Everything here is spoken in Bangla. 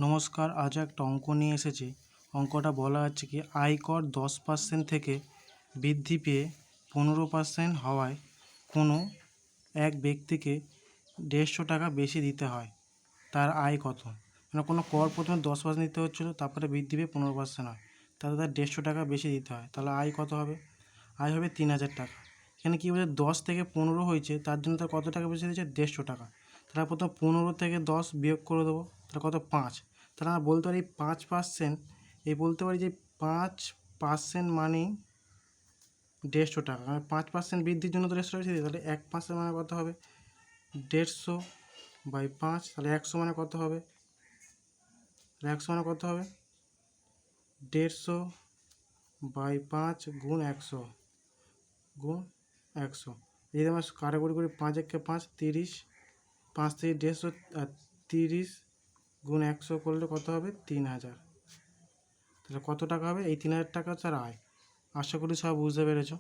নমস্কার, আজ একটা অঙ্ক নিয়ে এসেছি। অঙ্কটা বলা আছে কি আয়কর 10% থেকে বৃদ্ধি পেয়ে 15% হওয়ায় কোনো এক ব্যক্তিকে 150 টাকা বেশি দিতে হয়, তার আয় কত? মানে কোনো কর প্রথমে 10% দিতে হচ্ছিলো, তারপরে বৃদ্ধি পেয়ে 15% হয়, তাহলে তার 150 টাকা বেশি দিতে হয়, তাহলে আয় কত হবে? আয় হবে 3000 টাকা। এখানে কী বলছে 10 থেকে 15 হয়েছে, তার জন্য তার কত টাকা বেশি দিয়েছে? 150 টাকা। তাহলে প্রথম 15 থেকে 10 বিয়োগ করে দেবো, তাহলে কত? 5। তাহলে আমরা বলতে পারি 5%, এই বলতে পারি যে 5% মানেই 150 টাকা। মানে 5% বৃদ্ধির জন্য তো 150 টাকা বেশি দিই, তাহলে 1% মানে কত হবে? 150/5। তাহলে 100 মানে কত হবে? 100 মানে কত হবে? 150/5 গুণ 100 গুণ 100। যদি আমরা কাটাকুটি করি 5 একে 5, 30, 5 থেকে 150, 30 গুণ 100 করলে কত হবে? 3000। তাহলে কত টাকা হবে? এই 3000 টাকা হচ্ছে আর আয়। আশা করি সব বুঝতে পেরেছো।